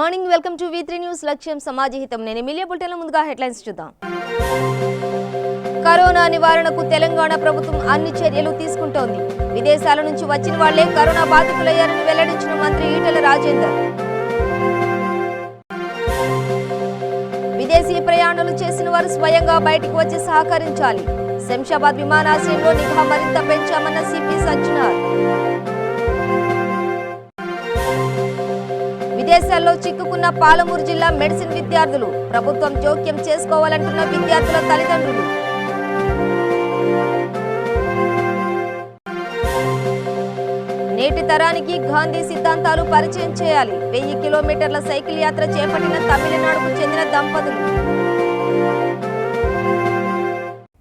Morning welcome to V3 news లక్ష్యం సమాజహితం నేను media బులెటిన్ల ముందుగా హెడ్లైన్స్ చూద్దాం. కరోనా నివారణకు తెలంగాణ ప్రభుత్వం అన్ని చర్యలు తీసుకుంటోంది. విదేశాల నుంచి వచ్చిన వాళ్లే కరోనా బాధితులయ్యారని వెల్లడించిన మంత్రి ఈటెల రాజేందర్. విదేశీ ప్రయాణాలు చేసిన వారు స్వయంగా బయటికి వచ్చి సహకరించాలి. శంషాబాద్ విమానాశ్రయంలో నిఘా మరింత పెంచామన్న సిపి సజ్జనార్. విదేశాల్లో చిక్కుకున్న పాలమూరు జిల్లా మెడిసిన్ విద్యార్థులు ప్రభుత్వం జోక్యం చేసుకోవాలంటున్న విద్యార్థుల తల్లిదండ్రులు. నేటి తరానికి గాంధీ సిద్ధాంతాలు పరిచయం చేయాలి. 1000 కిలోమీటర్ల సైకిల్ యాత్ర చేపట్టిన తమిళనాడుకు చెందిన దంపతులు.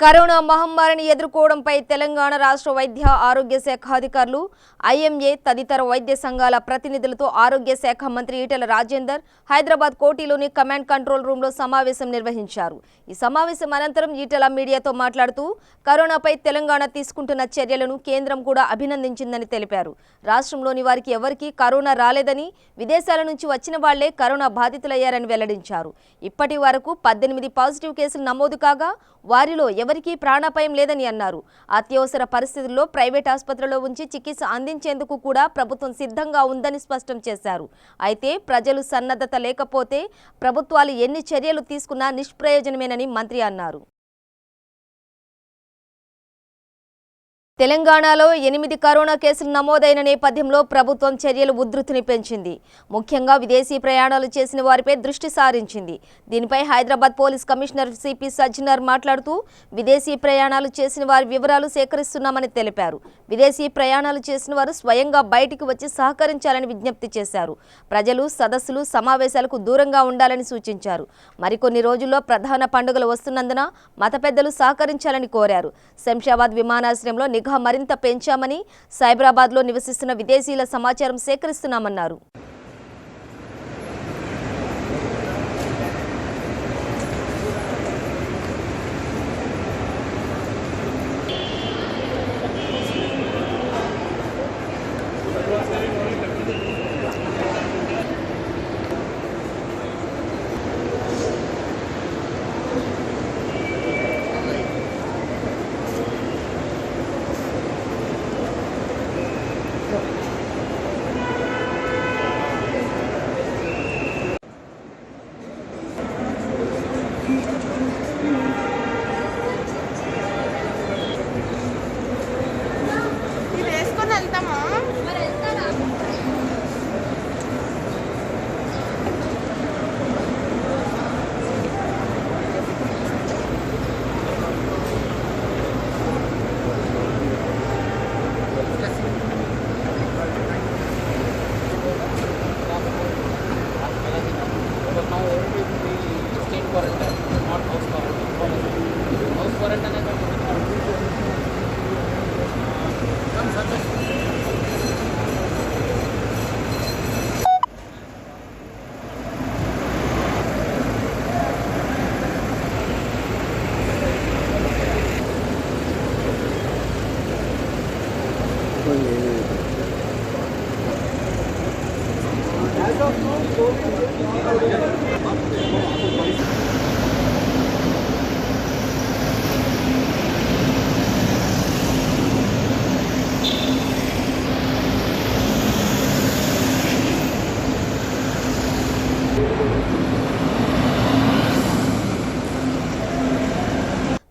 కరోనా మహమ్మారిని ఎదుర్కోవడంపై తెలంగాణ రాష్ట్ర వైద్య ఆరోగ్య శాఖ అధికారులు, ఐఎంఏ తదితర వైద్య సంఘాల ప్రతినిధులతో ఆరోగ్య శాఖ మంత్రి ఈటెల రాజేందర్ హైదరాబాద్ కోటిలోని కమాండ్ కంట్రోల్ రూమ్లో సమావేశం నిర్వహించారు. ఈ సమావేశం అనంతరం ఈటెల మీడియాతో మాట్లాడుతూ కరోనాపై తెలంగాణ తీసుకుంటున్న చర్యలను కేంద్రం కూడా అభినందించిందని తెలిపారు. రాష్ట్రంలోని వారికి ఎవరికీ కరోనా రాలేదని, విదేశాల నుంచి వచ్చిన వాళ్లే కరోనా బాధితులయ్యారని వెల్లడించారు. ఇప్పటి వరకు 18 పాజిటివ్ కేసులు నమోదు కాగా వారిలో ఎవరికీ ప్రాణాపాయం లేదని అన్నారు. అత్యవసర పరిస్థితుల్లో ప్రైవేట్ ఆసుపత్రుల్లో ఉంచి చికిత్స అందించేందుకు కూడా ప్రభుత్వం సిద్ధంగా ఉందని స్పష్టం చేశారు. అయితే ప్రజలు సన్నద్ధత లేకపోతే ప్రభుత్వాలు ఎన్ని చర్యలు తీసుకున్నా నిష్ప్రయోజనమేనని మంత్రి అన్నారు. తెలంగాణలో 8 కరోనా కేసులు నమోదైన నేపథ్యంలో ప్రభుత్వం చర్యలు ఉధృతిని పెంచింది. ముఖ్యంగా విదేశీ ప్రయాణాలు చేసిన వారిపై దృష్టి సారించింది. దీనిపై Hyderabad police commissioner CP Sajjanar మాట్లాడుతూ విదేశీ ప్రయాణాలు చేసిన వారి వివరాలు సేకరిస్తున్నామని తెలిపారు. విదేశీ ప్రయాణాలు చేసిన వారు స్వయంగా బయటికి వచ్చి సహకరించాలని విజ్ఞప్తి చేశారు. ప్రజలు సదస్సులు సమావేశాలకు దూరంగా ఉండాలని సూచించారు. మరికొన్ని రోజుల్లో ప్రధాన పండుగలు వస్తున్నందున మత పెద్దలు సహకరించాలని కోరారు. శంషాబాద్ విమానాశ్రయంలో నిఘా మరింత పెంచామని, సైబరాబాద్లో నివసిస్తున్న విదేశీయుల సమాచారం సేకరిస్తున్నామన్నారు.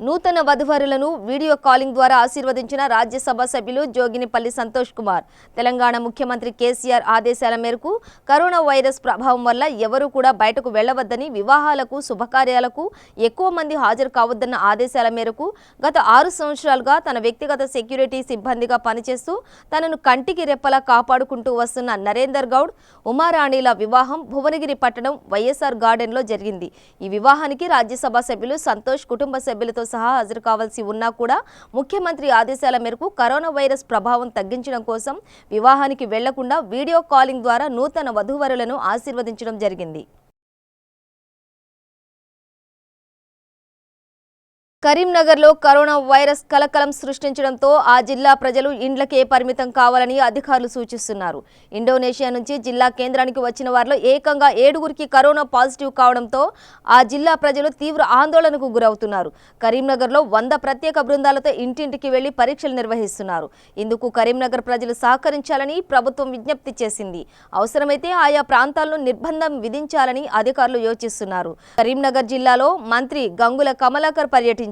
నూతన వధువరులను వీడియో కాలింగ్ ద్వారా ఆశీర్వదించిన రాజ్యసభ సభ్యులు జోగినిపల్లి సంతోష్ కుమార్. తెలంగాణ ముఖ్యమంత్రి కేసీఆర్ ఆదేశాల మేరకు కరోనా వైరస్ ప్రభావం వల్ల ఎవరూ కూడా బయటకు వెళ్లవద్దని, వివాహాలకు శుభకార్యాలకు ఎక్కువ మంది హాజరు కావద్దన్న ఆదేశాల మేరకు గత 6 సంవత్సరాలుగా తన వ్యక్తిగత సెక్యూరిటీ సిబ్బందిగా పనిచేస్తూ తనను కంటికి రెప్పలా కాపాడుకుంటూ వస్తున్న నరేందర్ గౌడ్, ఉమారాణిల వివాహం భువనగిరి పట్టణం వైఎస్ఆర్ గార్డెన్లో జరిగింది. ఈ వివాహానికి రాజ్యసభ సభ్యులు సంతోష్ కుటుంబ సభ్యులతో సహా హాజరు కావాల్సి ఉన్నా కూడా ముఖ్యమంత్రి ఆదేశాల మేరకు కరోనా వైరస్ ప్రభావం తగ్గించడం కోసం వివాహానికి వెళ్లకుండా వీడియో కాలింగ్ ద్వారా నూతన వధూవరులను ఆశీర్వదించడం జరిగింది. కరీంనగర్లో కరోనా వైరస్ కలకలం సృష్టించడంతో ఆ జిల్లా ప్రజలు ఇండ్లకే పరిమితం కావాలని అధికారులు సూచిస్తున్నారు. ఇండోనేషియా నుంచి జిల్లా కేంద్రానికి వచ్చిన వారిలో ఏకంగా 7గురికి కరోనా పాజిటివ్ కావడంతో ఆ జిల్లా ప్రజలు తీవ్ర ఆందోళనకు గురవుతున్నారు. కరీంనగర్లో 100 ప్రత్యేక బృందాలతో ఇంటింటికి వెళ్లి పరీక్షలు నిర్వహిస్తున్నారు. ఇందుకు కరీంనగర్ ప్రజలు సహకరించాలని ప్రభుత్వం విజ్ఞప్తి చేసింది. అవసరమైతే ఆయా ప్రాంతాల్లో నిర్బంధం విధించాలని అధికారులు యోచిస్తున్నారు. కరీంనగర్ జిల్లాలో మంత్రి గంగుల కమలాకర్ పర్యటించారు.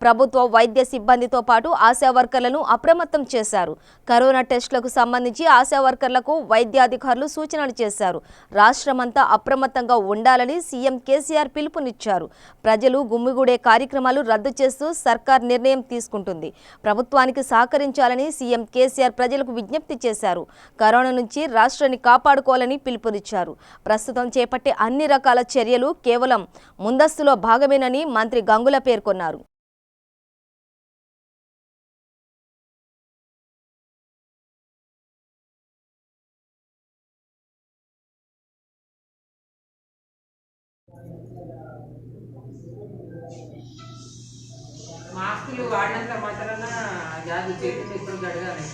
ప్రభుత్వ వైద్య సిబ్బందితో పాటు ఆశా వర్కర్లను అప్రమత్తం చేశారు. కరోనా టెస్టులకు సంబంధించి ఆశా వర్కర్లకు వైద్యాధికారులు సూచనలు చేశారు. రాష్ట్రమంతా అప్రమత్తంగా ఉండాలని సీఎం కేసీఆర్ పిలుపునిచ్చారు. ప్రజలు గుమ్మిగూడే కార్యక్రమాలు రద్దు చేస్తూ సర్కార్ నిర్ణయం తీసుకుంటుంది. ప్రభుత్వానికి సహకరించాలని సీఎం కేసీఆర్ ప్రజలకు విజ్ఞప్తి చేశారు. కరోనా నుంచి రాష్ట్రాన్ని కాపాడుకోవాలని పిలుపునిచ్చారు. ప్రస్తుతం చేపట్టే అన్ని రకాల చర్యలు కేవలం ముందస్తులో భాగమేనని మంత్రి గంగుల పేర్కొన్నారు. మాస్కులు వాడినంత మాత్రాన జాగ్రత్త చేతులు ఎప్పుడు గడగాలి.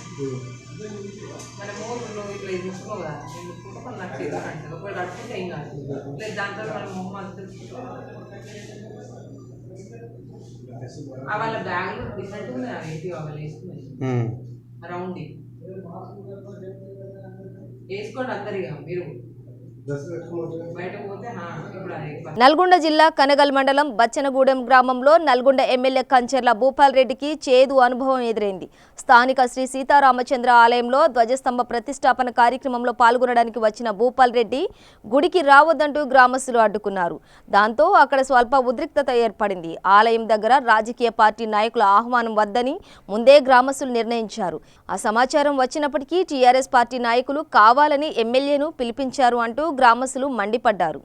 మనము నువ్వు ఇట్లా ఇది ముట్టుకోవు కదా, నేను ముట్టుకుంటే నాకు చేతులు అంటుంది. ఒకవేళ కట్టుకుంటే ఏం కాదు. లేదు దాంతో మనం మొహం వాళ్ళ బ్యాగులు డిఫరెంట్ ఉన్నాయి. అవి ఏంటి వాళ్ళు వేసుకున్నాయి రౌండ్ వేసుకోండి అందరిగా మీరు. నల్గొండ జిల్లా కనగల్ మండలం బచ్చనగూడెం గ్రామంలో నల్గొండ ఎమ్మెల్యే కంచెర్ల భూపాల్ రెడ్డికి చేదు అనుభవం ఎదురైంది. స్థానిక శ్రీ సీతారామచంద్ర ఆలయంలో ధ్వజస్తంభ ప్రతిష్టాపన కార్యక్రమంలో పాల్గొనడానికి వచ్చిన భూపాల్ రెడ్డి గుడికి రావద్దంటూ గ్రామస్తులు అడ్డుకున్నారు. దాంతో అక్కడ స్వల్ప ఉద్రిక్తత ఏర్పడింది. ఆలయం దగ్గర రాజకీయ పార్టీ నాయకుల ఆహ్వానం వద్దని ముందే గ్రామస్తులు నిర్ణయించారు. ఆ సమాచారం వచ్చినప్పటికీ టీఆర్ఎస్ పార్టీ నాయకులు కావాలని ఎమ్మెల్యేను పిలిపించారు అంటూ గ్రామస్తులు మండిపడ్డారు.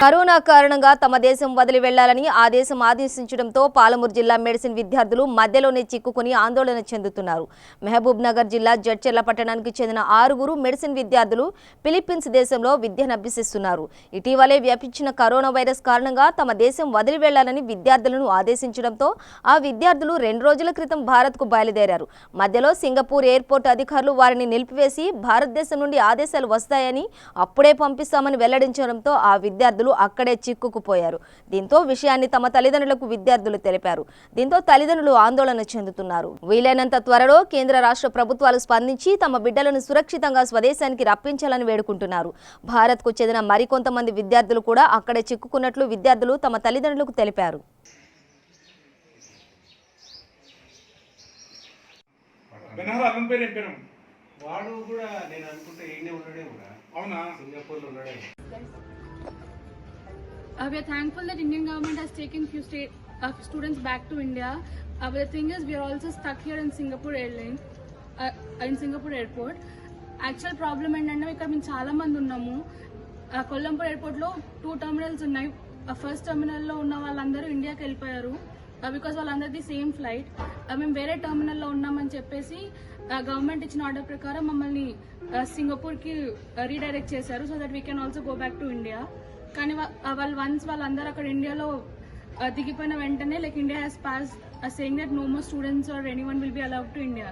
కరోనా కారణంగా తమ దేశం వదిలి వెళ్లాలని ఆ దేశం ఆదేశించడంతో పాలమూరు జిల్లా మెడిసిన్ విద్యార్థులు మధ్యలోనే చిక్కుకుని ఆందోళన చెందుతున్నారు. మహబూబ్ నగర్ జిల్లా జడ్చెర్ల పట్టణానికి చెందిన 6గురు మెడిసిన్ విద్యార్థులు ఫిలిప్పీన్స్ దేశంలో విద్యను అభ్యసిస్తున్నారు. ఇటీవలే వ్యాపించిన కరోనా వైరస్ కారణంగా తమ దేశం వదిలి వెళ్లాలని విద్యార్థులను ఆదేశించడంతో ఆ విద్యార్థులు 2 రోజుల క్రితం భారత్కు బయలుదేరారు. మధ్యలో సింగపూర్ ఎయిర్పోర్ట్ అధికారులు వారిని నిలిపివేసి భారతదేశం నుండి ఆదేశాలు వస్తాయని అప్పుడే పంపిస్తామని వెల్లడించడంతో ఆ విద్యార్థులు అక్కడే చిక్కుకుపోయారు. దీంతో విషయాన్ని తమ తల్లిదండ్రులకు విద్యార్థులు తెలిపారు. దీంతో తల్లిదండ్రులు ఆందోళన చెందుతున్నారు. వీలైనంత త్వరలో కేంద్ర రాష్ట్ర ప్రభుత్వాలు స్పందించి తమ బిడ్డలను సురక్షితంగా స్వదేశానికి రప్పించాలని వేడుకుంటున్నారు. భారత్కు చెందిన మరికొంతమంది విద్యార్థులు కూడా అక్కడే చిక్కుకున్నట్లు విద్యార్థులు తమ తల్లిదండ్రులకు తెలిపారు. వాడు కూడా నేను అనుకుంటే ఈయనే ఉన్నాడే కూడా. అవునా? సింగపూర్లో ఉన్నాడే. We are thankful that Indian government has taken few students back to India. But the thing is, we are also stuck here in Singapore Airlines, in Singapore Airport. Actual problem ఏంటంటే ఇక్కడ మేము చాలా మంది ఉన్నాము. కొల్లంపూర్ ఎయిర్పోర్ట్ లో 2 terminals ఉన్నాయి. First terminal లో ఉన్న వాళ్ళందరూ ఇండియాకి వెళ్ళిపోయారు. బికాస్ వాళ్ళందరిది సేమ్ ఫ్లైట్. మేము వేరే టర్మినల్ లో ఉన్నామని చెప్పేసి గవర్నమెంట్ ఇచ్చిన ఆర్డర్ ప్రకారం మమ్మల్ని సింగపూర్ కి రీడైరెక్ట్ చేశారు. So that we can also go back to India. కానీ వాళ్ళందరూ అక్కడ ఇండియాలో దిగిపోయిన వెంటనే like India has pass saying that no more students or anyone will be allowed to India.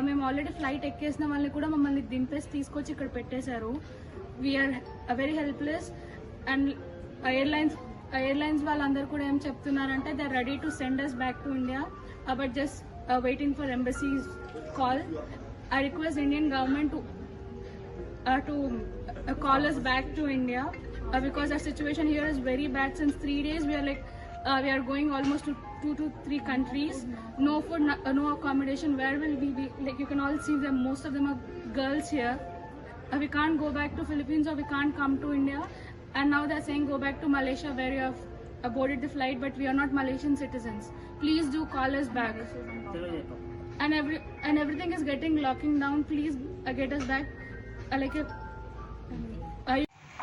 మేము ఆల్రెడీ ఫ్లైట్ ఎక్కేసిన వాళ్ళని కూడా మమ్మల్ని దింపేసి తీసుకొచ్చి ఇక్కడ పెట్టేశారు. We are very helpless. And airlines వాళ్ళందరూ కూడా ఏం చెప్తున్నారంటే they are ready to send us back to India but just waiting for embassies call. I request Indian government to to call us back to India because our situation here is very bad. Since 3 days we are like we are going almost to 2 to 3 countries. No food, no accommodation. Where will we be? Like you can all see them. Most of them are girls here. We can't go back to Philippines or we can't come to India. And now they're saying go back to Malaysia where you have boarded the flight, but we are not Malaysian citizens. Please do call us back. And everything is locking down. Please get us back.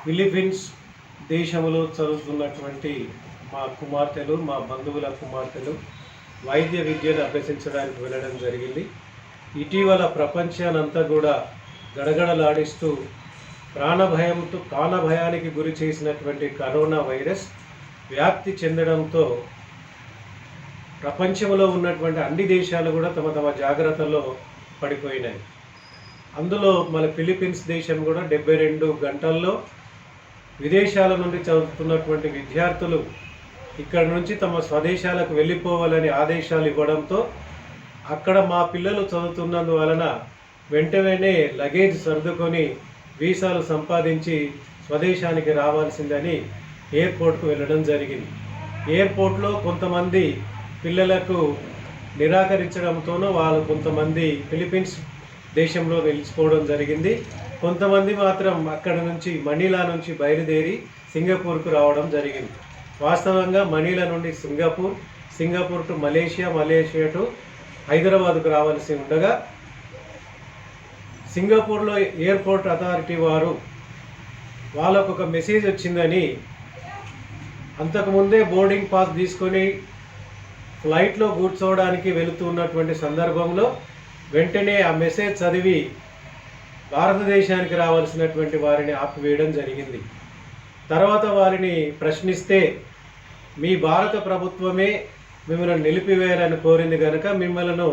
Philippines దేశంలో చదువుతున్నటువంటి మా కుమార్తెలు, మా బంధువుల కుమార్తెలు వైద్య విద్యను అభ్యసించడానికి వెళ్ళడం జరిగింది. ఇటీవల ప్రపంచానంతా కూడా గడగడలాడిస్తూ ప్రాణభయానికి గురి చేసినటువంటి కరోనా వైరస్ వ్యాప్తి చెందడంతో ప్రపంచంలో ఉన్నటువంటి అన్ని దేశాలు కూడా తమ తమ జాగ్రత్తలో పడిపోయినాయి. అందులో మన ఫిలిప్పీన్స్ దేశం కూడా 72 గంటల్లో విదేశాల నుండి చదువుతున్నటువంటి విద్యార్థులు ఇక్కడ నుంచి తమ స్వదేశాలకు వెళ్ళిపోవాలని ఆదేశాలు ఇవ్వడంతో అక్కడ మా పిల్లలు చదువుతున్నందువలన వెంటనే లగేజ్ సర్దుకొని వీసాలు సంపాదించి స్వదేశానికి రావాల్సిందని ఎయిర్పోర్ట్కు వెళ్ళడం జరిగింది. ఎయిర్పోర్ట్లో కొంతమంది పిల్లలకు నిరాకరించడంతోనూ వాళ్ళు కొంతమంది ఫిలిప్పీన్స్ దేశంలో నిలిచిపోవడం జరిగింది. కొంతమంది మాత్రం అక్కడ నుంచి మనీలా నుంచి బయలుదేరి సింగపూర్కు రావడం జరిగింది. వాస్తవంగా మనీలా నుండి సింగపూర్ టు మలేషియా టు హైదరాబాద్కు రావాల్సి ఉండగా సింగపూర్లో ఎయిర్పోర్ట్ అథారిటీ వారు వాళ్ళకు ఒక మెసేజ్ వచ్చిందని, అంతకుముందే బోర్డింగ్ పాస్ తీసుకొని ఫ్లైట్లో కూర్చోవడానికి వెళుతున్నటువంటి సందర్భంలో వెంటనే ఆ మెసేజ్ చదివి భారతదేశానికి రావాల్సినటువంటి వారిని ఆపివేయడం జరిగింది. తర్వాత వారిని ప్రశ్నిస్తే మీ భారత ప్రభుత్వమే మిమ్మల్ని నిలిపివేయాలని కోరింది కనుక మిమ్మల్ని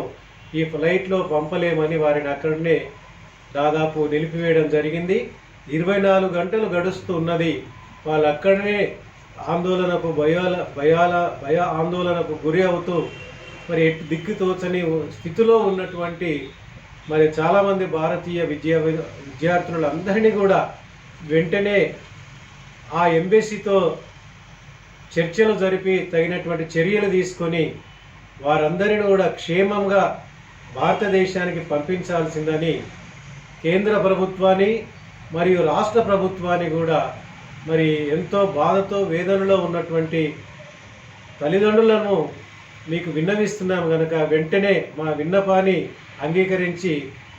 ఈ ఫ్లైట్లో పంపలేమని వారిని అక్కడనే దాదాపు నిలిపివేయడం జరిగింది. 24 గంటలు గడుస్తున్నది. వాళ్ళు అక్కడనే ఆందోళనకు భయ ఆందోళనకు గురి అవుతూ మరి దిక్కుతోచని స్థితిలో ఉన్నటువంటి మరి చాలామంది భారతీయ విద్యార్థులందరినీ కూడా వెంటనే ఆ ఎంబసీతో చర్చలు జరిపి తగినటువంటి చర్యలు తీసుకొని వారందరిని కూడా క్షేమంగా భారతదేశానికి పంపించాల్సిందని కేంద్ర ప్రభుత్వాన్ని మరియు రాష్ట్ర ప్రభుత్వాన్ని కూడా మరి ఎంతో బాధతో వేదనలో ఉన్నటువంటి తల్లిదండ్రులను మీకు విన్నవిస్తున్నాం కనుక వెంటనే మా విన్నపాన్ని అంగీకరించి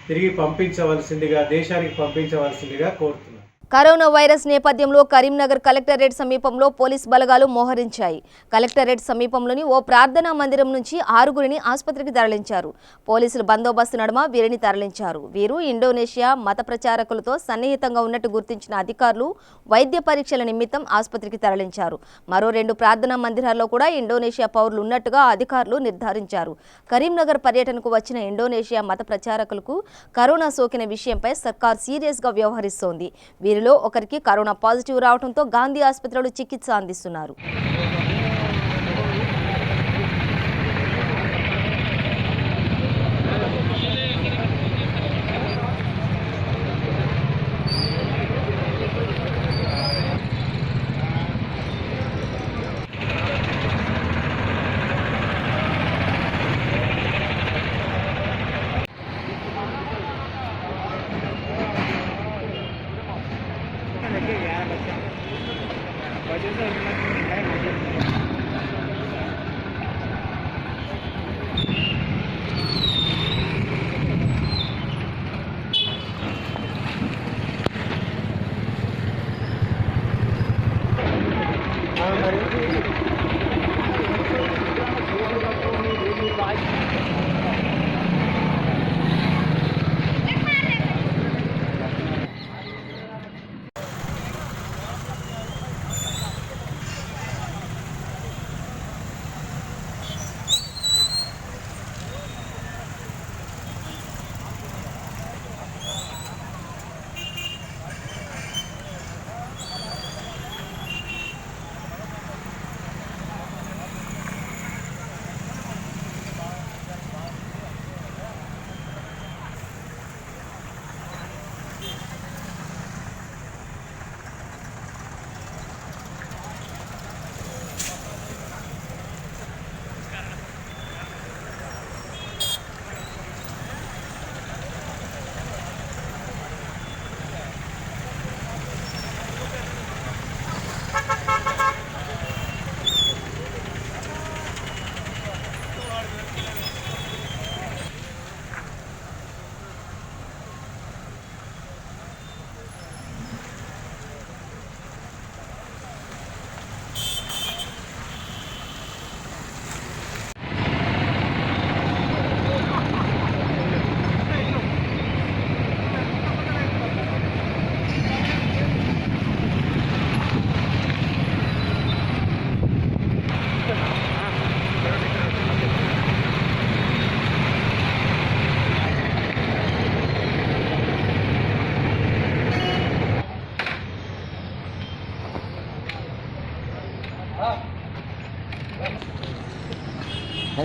తిరిగి పంపించవలసిందిగా, దేశానికి పంపించవలసిందిగా కోరుతున్నాం. కరోనా వైరస్ నేపథ్యంలో కరీంనగర్ కలెక్టరేట్ సమీపంలో పోలీస్ బలగాలు మోహరించాయి. కలెక్టరేట్ సమీపంలోని ఓ ప్రార్థనా మందిరం నుంచి 6గురిని ఆసుపత్రికి తరలించారు. పోలీసులు బందోబస్తు నడుమ వీరిని తరలించారు. వీరు ఇండోనేషియా మత ప్రచారకులతో సన్నిహితంగా ఉన్నట్టు గుర్తించిన అధికారులు వైద్య పరీక్షల నిమిత్తం ఆసుపత్రికి తరలించారు. మరో 2 ప్రార్థనా మందిరాల్లో కూడా ఇండోనేషియా పౌరులు ఉన్నట్టుగా అధికారులు నిర్ధారించారు. కరీంనగర్ పర్యటనకు వచ్చిన ఇండోనేషియా మత ప్రచారకులకు కరోనా సోకిన విషయంపై సర్కార్ సీరియస్గా వ్యవహరిస్తోంది. వీరిలో ఒకరికి కరోనా పాజిటివ్ రావడంతో గాంధీ ఆసుపత్రిలో చికిత్స అందిస్తున్నారు.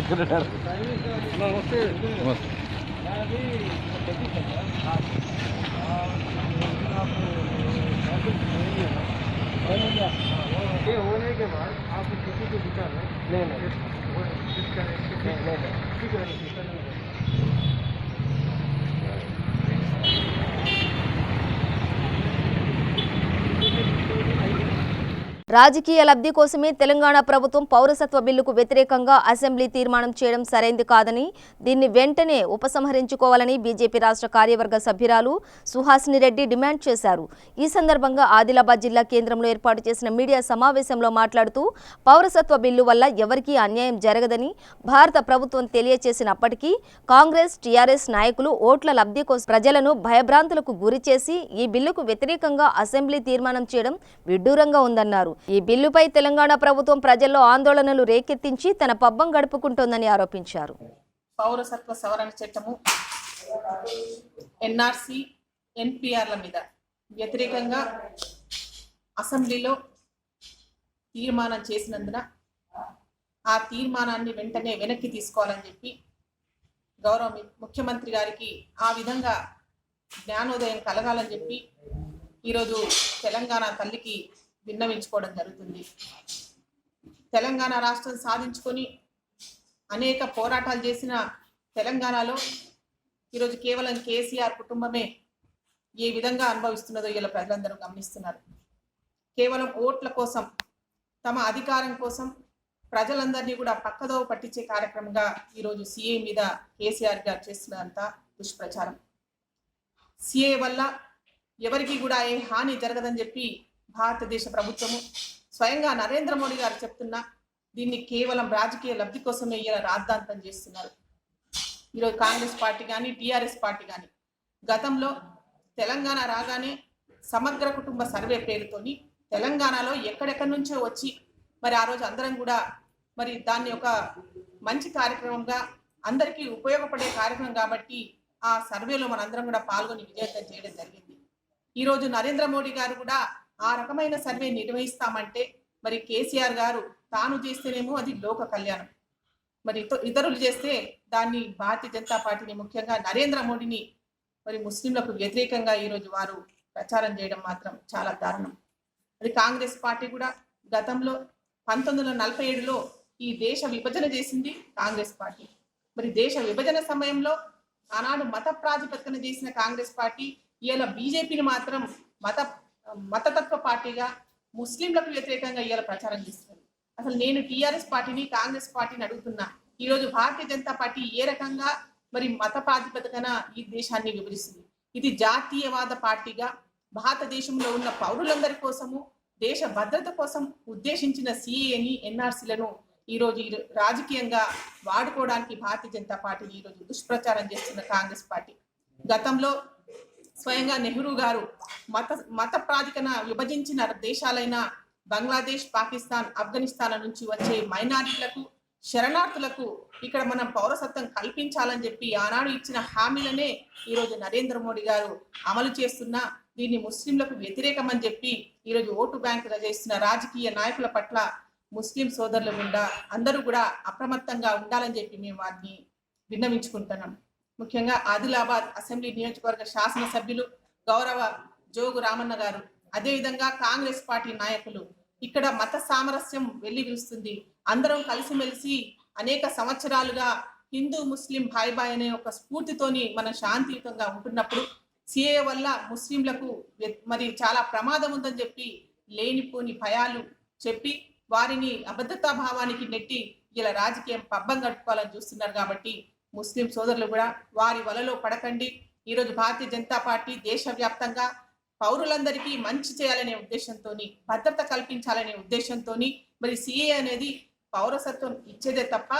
होने के बाद आप किसी को विचार नहीं రాజకీయ లబ్ధి కోసమే తెలంగాణ ప్రభుత్వం పౌరసత్వ బిల్లుకు వ్యతిరేకంగా అసెంబ్లీ తీర్మానం చేయడం సరైంది కాదని దీన్ని వెంటనే ఉపసంహరించుకోవాలని బీజేపీ రాష్ట్ర కార్యవర్గ సభ్యురాలు సుహాసిని రెడ్డి డిమాండ్ చేశారు. ఈ సందర్భంగా ఆదిలాబాద్ జిల్లా కేంద్రంలో ఏర్పాటు చేసిన మీడియా సమావేశంలో మాట్లాడుతూ పౌరసత్వ బిల్లు వల్ల ఎవరికీ అన్యాయం జరగదని భారత ప్రభుత్వం తెలియజేసినప్పటికీ కాంగ్రెస్ టీఆర్ఎస్ నాయకులు ఓట్ల లబ్ధి కోసం ప్రజలను భయభ్రాంతులకు గురిచేసి ఈ బిల్లుకు వ్యతిరేకంగా అసెంబ్లీ తీర్మానం చేయడం విడ్డూరంగా ఉందన్నారు. ఈ బిల్లుపై తెలంగాణ ప్రభుత్వం ప్రజల్లో ఆందోళనలు రేకెత్తించి తన పబ్బం గడుపుకుంటోందని ఆరోపించారు. పౌరసత్వ సవరణ చట్టము ఎన్ఆర్సి ఎన్పిఆర్ల మీద వ్యతిరేకంగా అసెంబ్లీలో తీర్మానం చేసినందున ఆ తీర్మానాన్ని వెంటనే వెనక్కి తీసుకోవాలని చెప్పి గౌరవ ముఖ్యమంత్రి గారికి ఆ విధంగా జ్ఞానోదయం కలగాలని చెప్పి ఈరోజు తెలంగాణ తల్లికి విన్నవించుకోవడం జరుగుతుంది. తెలంగాణ రాష్ట్రం సాధించుకొని అనేక పోరాటాలు చేసిన తెలంగాణలో ఈరోజు కేవలం కేసీఆర్ కుటుంబమే ఏ విధంగా అనుభవిస్తున్నదో ఇలా ప్రజలందరూ గమనిస్తున్నారు. కేవలం ఓట్ల కోసం, తమ అధికారం కోసం ప్రజలందరినీ కూడా పక్కదోవ పట్టించే కార్యక్రమంగా ఈరోజు సిఏ మీద కేసీఆర్ గారు చేస్తున్నంత దుష్ప్రచారం. సిఏ వల్ల ఎవరికి కూడా ఏ హాని జరగదని చెప్పి భారతదేశ ప్రభుత్వము స్వయంగా నరేంద్ర మోడీ గారు చెప్తున్నా దీన్ని కేవలం రాజకీయ లబ్ధి కోసమే ఇలా రాద్ధాంతం చేస్తున్నారు. ఈరోజు కాంగ్రెస్ పార్టీ కానీ టీఆర్ఎస్ పార్టీ కానీ గతంలో తెలంగాణ రాగానే సమగ్ర కుటుంబ సర్వే పేరుతోని తెలంగాణలో ఎక్కడెక్కడి నుంచో వచ్చి మరి ఆ రోజు అందరం కూడా మరి దాన్ని ఒక మంచి కార్యక్రమంగా అందరికీ ఉపయోగపడే కార్యక్రమం కాబట్టి ఆ సర్వేలో మనందరం కూడా పాల్గొని విజయవంతం చేయడం జరిగింది. ఈరోజు నరేంద్ర మోడీ గారు కూడా ఆ రకమైన సర్వే నిర్వహిస్తామంటే మరి కేసీఆర్ గారు తాను చేస్తేనేమో అది లోక కళ్యాణం, మరి ఇతరులు చేస్తే దాన్ని భారతీయ జనతా పార్టీని ముఖ్యంగా నరేంద్ర మోడీని మరి ముస్లింలకు వ్యతిరేకంగా ఈరోజు వారు ప్రచారం చేయడం మాత్రం చాలా దారుణం. మరి కాంగ్రెస్ పార్టీ కూడా గతంలో 1947లో ఈ దేశ విభజన చేసింది కాంగ్రెస్ పార్టీ. మరి దేశ విభజన సమయంలో ఆనాడు మత ప్రాతిపదికన చేసిన కాంగ్రెస్ పార్టీ ఇవాళ బీజేపీని మాత్రం మతతత్వ పార్టీగా ముస్లింలకు వ్యతిరేకంగా ఇవాళ ప్రచారం చేస్తున్నారు. అసలు నేను టీఆర్ఎస్ పార్టీని కాంగ్రెస్ పార్టీని అడుగుతున్నా, ఈరోజు భారతీయ జనతా పార్టీ ఏ రకంగా మరి మత ప్రాతిపదికన ఈ దేశాన్ని వివరిస్తుంది? ఇది జాతీయవాద పార్టీగా భారతదేశంలో ఉన్న పౌరులందరి కోసము దేశ భద్రత కోసం ఉద్దేశించిన సిఏని ఎన్ఆర్సీలను ఈరోజు రాజకీయంగా వాడుకోవడానికి భారతీయ జనతా పార్టీ ఈరోజు దుష్ప్రచారం చేస్తున్న కాంగ్రెస్ పార్టీ. గతంలో స్వయంగా నెహ్రూ గారు మత ప్రాతిపదికన విభజించిన దేశాలైన బంగ్లాదేశ్, పాకిస్తాన్, ఆఫ్ఘనిస్తాన్ నుంచి వచ్చే మైనారిటీలకు, శరణార్థులకు ఇక్కడ మనం పౌరసత్వం కల్పించాలని చెప్పి ఆనాడు ఇచ్చిన హామీలనే ఈరోజు నరేంద్ర మోడీ గారు అమలు చేస్తున్నా దీన్ని ముస్లింలకు వ్యతిరేకమని చెప్పి ఈరోజు ఓటు బ్యాంకుగా చేస్తున్న రాజకీయ నాయకుల పట్ల ముస్లిం సోదరులు కూడా అందరూ కూడా అప్రమత్తంగా ఉండాలని చెప్పి మేము వారిని విన్నవించుకుంటున్నాం. ముఖ్యంగా ఆదిలాబాద్ అసెంబ్లీ నియోజకవర్గ శాసనసభ్యులు గౌరవ జోగు రామన్న గారు, అదేవిధంగా కాంగ్రెస్ పార్టీ నాయకులు ఇక్కడ మత సామరస్యం వెల్లివిరుస్తుంది. అందరం కలిసిమెలిసి అనేక సంవత్సరాలుగా హిందూ ముస్లిం భాయ్ భాయ్ అనే ఒక స్ఫూర్తితోని మనం శాంతియుతంగా ఉంటున్నప్పుడు సిఏ వల్ల ముస్లింలకు మరి చాలా ప్రమాదం ఉందని చెప్పి లేనిపోని భయాలు చెప్పి వారిని అభద్రతా భావానికి నెట్టి ఇలా రాజకీయం పబ్బం గడుపుకోవాలని చూస్తున్నారు. కాబట్టి ముస్లిం సోదరులు కూడా వారి వలలో పడకండి. ఈరోజు భారతీయ జనతా పార్టీ దేశవ్యాప్తంగా పౌరులందరికీ మంచి చేయాలనే ఉద్దేశంతో, భద్రత కల్పించాలనే ఉద్దేశంతో మరి సిఏ అనేది పౌరసత్వం ఇచ్చేదే తప్ప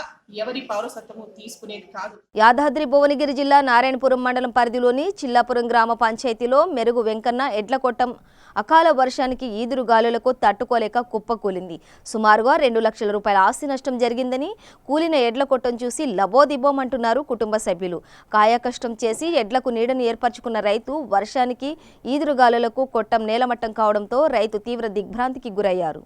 ఎవరి పౌరసత్వము తీసుకునేది కాదు. యాదాద్రి భువనగిరి జిల్లా నారాయణపురం మండలం పరిధిలోని చిల్లాపురం గ్రామ పంచాయతీలో మెరుగు వెంకన్న ఎడ్లకొట్టం అకాల వర్షానికి ఈదురు గాలులకు తట్టుకోలేక కుప్పకూలింది. సుమారుగా 2 లక్షల రూపాయల ఆస్తి నష్టం జరిగిందని, కూలిన ఎడ్ల కొట్టం చూసి లబోదిబోమంటున్నారు కుటుంబ సభ్యులు. కాయకష్టం చేసి ఎడ్లకు నీడని ఏర్పరచుకున్న రైతు వర్షానికి ఈదురు గాలులకు కొట్టం నేలమట్టం కావడంతో రైతు తీవ్ర దిగ్భ్రాంతికి గురయ్యారు.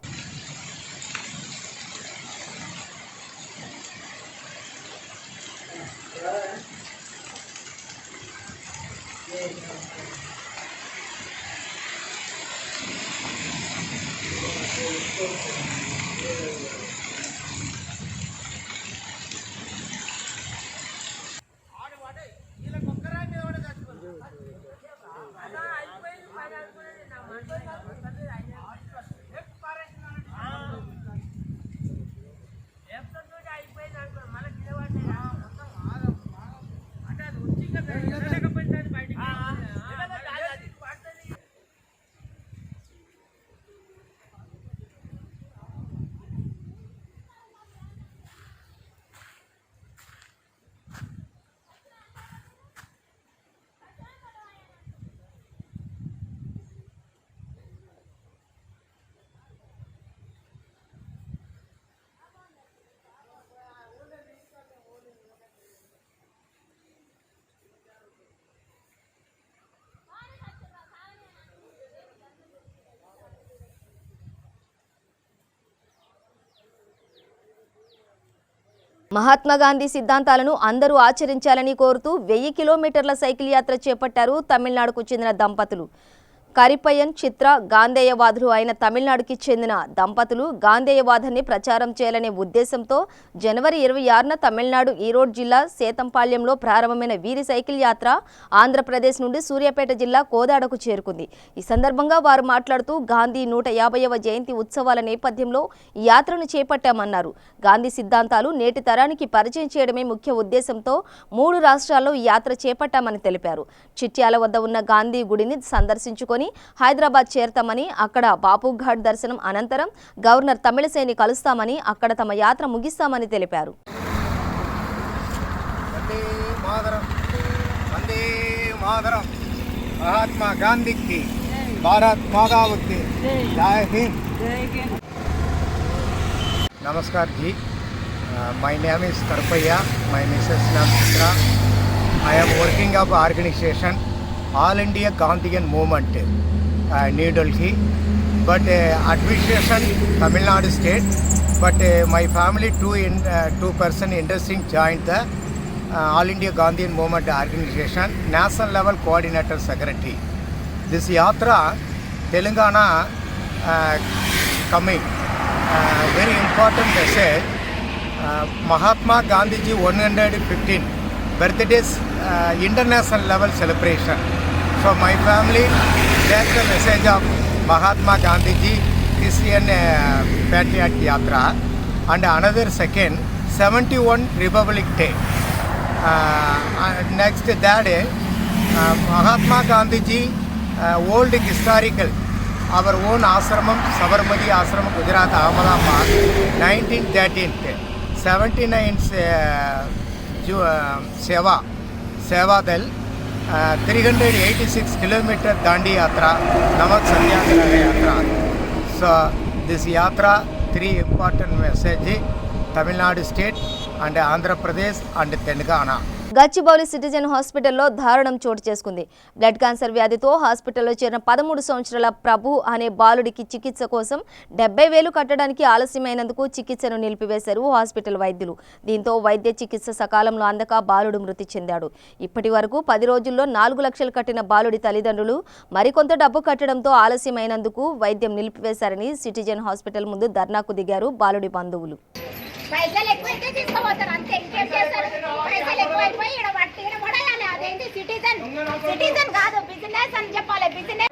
మహాత్మా గాంధీ సిద్ధాంతాలను అందరూ ఆచరించాలని కోరుతూ 1000 కిలోమీటర్ల సైకిల్ యాత్ర చేపట్టారు తమిళనాడుకు చెందిన దంపతులు. కరిపయ్యన్ చిత్ర గాంధేయవాదులు అయిన తమిళనాడుకి చెందిన దంపతులు గాంధేయవాదాన్ని ప్రచారం చేయాలనే ఉద్దేశంతో జనవరి 26న తమిళనాడు ఈరోడ్ జిల్లా సేతంపాళ్యంలో ప్రారంభమైన వీరి సైకిల్ యాత్ర ఆంధ్రప్రదేశ్ నుండి సూర్యాపేట జిల్లా కోదాడకు చేరుకుంది. ఈ సందర్భంగా వారు మాట్లాడుతూ గాంధీ 150వ జయంతి ఉత్సవాల నేపథ్యంలో ఈ యాత్రను చేపట్టామన్నారు. గాంధీ సిద్ధాంతాలు నేటి తరానికి పరిచయం చేయడమే ముఖ్య ఉద్దేశంతో 3 రాష్ట్రాల్లో ఈ యాత్ర చేపట్టామని తెలిపారు. చిట్యాల వద్ద ఉన్న గాంధీ గుడిని సందర్శించుకొని హైదరాబాద్ చేరతామని, అక్కడ బాపుఘాట్ దర్శనం అనంతరం గవర్నర్ తమిళిసైని కలుస్తామని, అక్కడ తమ యాత్ర ముగిస్తామని తెలిపారు. महात्मा गांधी की भारत माता की जय हिंद. नमस्कार जी, my name is Karpaya, my Mrs. Chitra. I am working of organization All India Gandhian Movement, New Delhi, but administration Tamil Nadu state. But my family two person interesting joined the All India Gandhian Movement organization, national level coordinator secretary. This yatra Telangana coming, very important message. Mahatma Gandhi ji 115 birthdays international level celebration. So my family gets the message of Mahatma Gandhi ji Christian Patriot Yatra, and another second 71 Republic Day. Next that day Mahatma Gandhi ji old historical our own ashramam Sabarmati ashram Gujarat Ahmedabad 1913 79 Seva Dal 386 kilometer Dandi Yatra, Namak Satyagraha Yatra. So this Yatra, 3 important messages: Tamil Nadu state and Andhra Pradesh and Telangana. Gachibowli citizen హాస్పిటల్లో దారుణం చోటు చేసుకుంది. Blood cancer వ్యాధితో హాస్పిటల్లో చేరిన 13 సంవత్సరాల ప్రభు అనే బాలుడికి చికిత్స కోసం 70,000 కట్టడానికి ఆలస్యమైనందుకు చికిత్సను నిలిపివేశారు హాస్పిటల్ వైద్యులు. దీంతో వైద్య చికిత్స సకాలంలో అందక బాలుడు మృతి చెందాడు. ఇప్పటి వరకు 10 రోజుల్లో 4 లక్షలు కట్టిన బాలుడి తల్లిదండ్రులు మరికొంత డబ్బు కట్టడంతో ఆలస్యమైనందుకు వైద్యం నిలిపివేశారని సిటిజన్ హాస్పిటల్ ముందు ధర్నాకు దిగారు బాలుడి బంధువులు. పైసలు ఎక్కువైతే తీసుకోపోతారు అంతే, ఇంకేం చేస్తారు? పైసలు ఎక్కువైపోయి ఇక్కడ పడాలి. అదేంటి సిటిజన్ కాదు, బిజినెస్ అని చెప్పాలి. బిజినెస్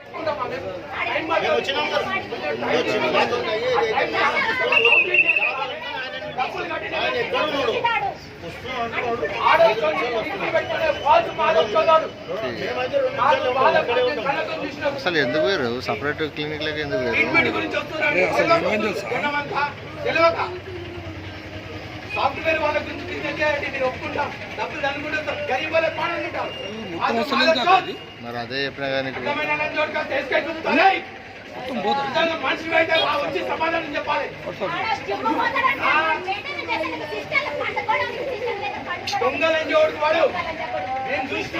అసలు ఎందుకు వేరు సపరేట్ క్లినిక్ లకి ఎందుకు వేరు? సాఫ్ట్వేర్ వాళ్ళ గురించి నేను ఒప్పుకుంటాం, డబ్బులు అనుకుంటాం, గరీబ్ వాళ్ళ మరి అదే చెప్పినా కానీ మనుషులు అయితే వచ్చి సమాధానం చెప్పాలి. దొంగలని వాడు నేను చూసిన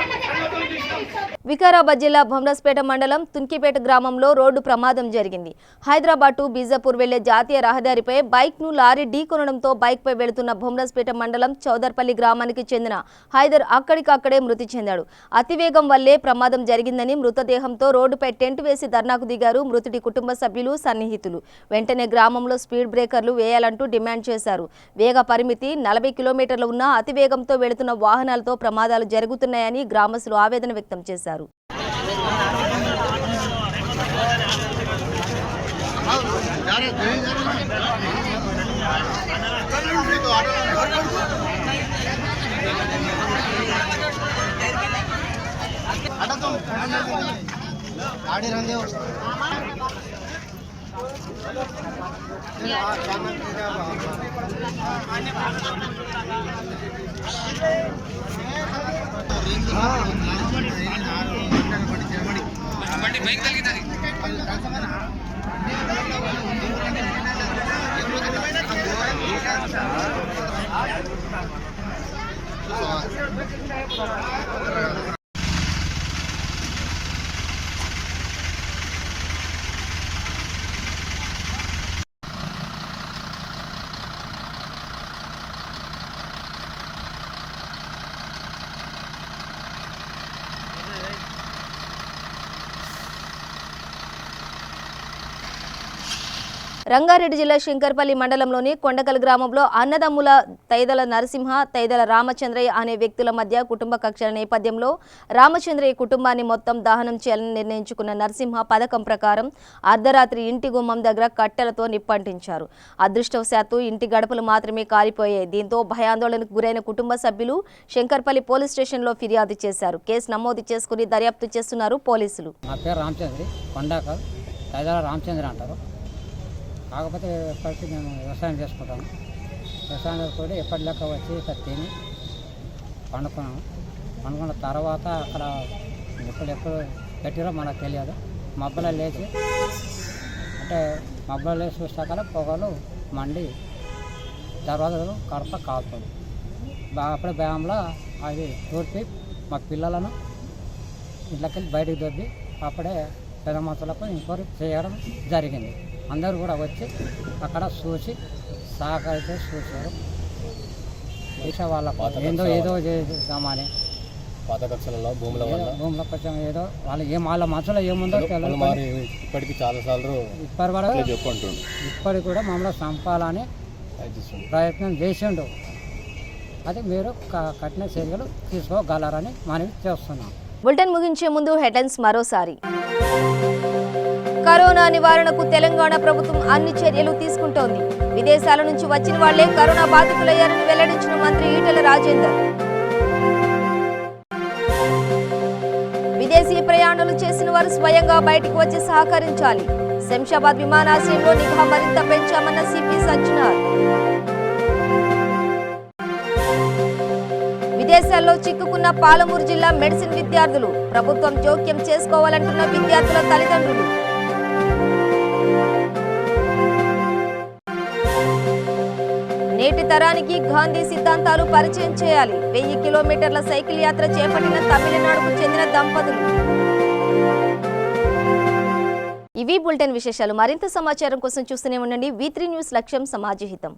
వికారాబాద్ జిల్లా భమ్రస్పేట మండలం తున్కిపేట గ్రామంలో రోడ్డు ప్రమాదం జరిగింది. హైదరాబాద్ టు బీజాపూర్ వెళ్లే జాతీయ రహదారిపై బైక్ను లారీ ఢీకొనడంతో బైక్పై వెళుతున్న భమ్రస్పేట మండలం చౌదర్పల్లి గ్రామానికి చెందిన హైదర్ అక్కడికక్కడే మృతి చెందాడు. అతివేగం వల్లే ప్రమాదం జరిగిందని మృతదేహంతో రోడ్డుపై టెంట్ వేసి ధర్నాకు దిగారు మృతుడి కుటుంబ సభ్యులు, సన్నిహితులు. వెంటనే గ్రామంలో స్పీడ్ బ్రేకర్లు వేయాలంటూ డిమాండ్ చేశారు. వేగ పరిమితి 40 కిలోమీటర్లు ఉన్న అతివేగంతో వెళుతున్న వాహనాలతో ప్రమాదాలు జరుగుతున్నాయని గ్రామస్తులు ఆవేదన వ్యక్తం చేశారు. రంగారెడ్డి జిల్లా శంకర్పల్లి మండలంలోని కొండకల్ గ్రామంలో అన్నదమ్ముల తైదల నరసింహ తైదల రామచంద్రయ్య అనే వ్యక్తుల మధ్య కుటుంబ కక్షల నేపథ్యంలో రామచంద్రయ్య కుటుంబాన్ని మొత్తం దహనం చేయాలని నిర్ణయించుకున్న నరసింహ పథకం ప్రకారం అర్ధరాత్రి ఇంటి గుమ్మం దగ్గర కట్టెలతో నిప్పంటించారు. అదృష్టవశాత్తు ఇంటి గడపలు మాత్రమే కాలిపోయాయి. దీంతో భయాందోళనకు గురైన కుటుంబ సభ్యులు శంకర్పల్లి పోలీస్ స్టేషన్లో ఫిర్యాదు చేశారు. కేసు నమోదు చేసుకుని దర్యాప్తు చేస్తున్నారు పోలీసులు. నా పేరు రామచంద్రి, కొండకల్ తైదల రామచంద్ర అంటారు. కాకపోతే ఎప్పటికీ మేము వ్యవసాయం చేసుకుంటాము. వ్యవసాయం చేసుకుంటే ఎప్పటిలాగా వచ్చి ఇక్కడ తిని పండుకున్నాము. పండుకున్న తర్వాత అక్కడ ఎప్పుడు పెట్టిరో మనకు తెలియదు. మబ్బులో లేచి మబ్బులో లేచి చూసాక పొగలు మండి దర్వాజలు కడప కాలుతుంది. అప్పుడే భయంలో అది తూర్పి మా పిల్లలను ఇళ్ళకి బయటికి దొబ్బి అప్పుడే పెద్ద మనుషులకు ఇంకోటి చేయడం జరిగింది. అందరూ కూడా వచ్చి అక్కడ చూసి సహకరిస్తే చూశారు. ఈషా వాళ్ళకు ఏదో చేద్దామని పాత కక్షలలో భూముల కొంచెం ఏదో వాళ్ళ మనసులో ఏముందో తెలియదు. ఇప్పటికి చాలాసార్లు ఇప్పటికి కూడా మమ్మల్ని చంపాలని ప్రయత్నం చేసిండు. అది మీరు కఠిన చర్యలు తీసుకోగలరని మనవి చేస్తున్నాం. బులెటిన్ ముగించే ముందు హెడ్లైన్స్ మరోసారి. కరోనా నివారణకు తెలంగాణ ప్రభుత్వం అన్ని చర్యలు తీసుకుంటోంది. విదేశాల నుంచి వచ్చిన వాళ్లే కరోనా బాధితులయ్యారని వెల్లడించిన మంత్రి ఈటెల రాజేందర్. విదేశీ ప్రయాణాలు చేసిన వారు స్వయంగా బయటకు వచ్చి సహకరించాలి. శంషాబాద్ విమానాశ్రయంలో నిఘా మరింత పెంచామన్న సిపి సజ్జనార్. విదేశాల్లో చిక్కుకున్న పాలమూరు జిల్లా మెడిసిన్ విద్యార్థులు ప్రభుత్వం జోక్యం చేసుకోవాలంటున్న విద్యార్థుల తల్లిదండ్రులు. నేటి తరానికి గాంధీ సిద్ధాంతాలు పరిచయం చేయాలి. 1000 కిలోమీటర్ల సైకిల్ యాత్ర చేపట్టిన తమిళనాడుకు చెందిన దంపతులు. ఇవి బులెటిన్ విశేషాలు. మరింత సమాచారం కోసం చూస్తూనే ఉండండి. V3 న్యూస్, లక్ష్యం సమాజహితం.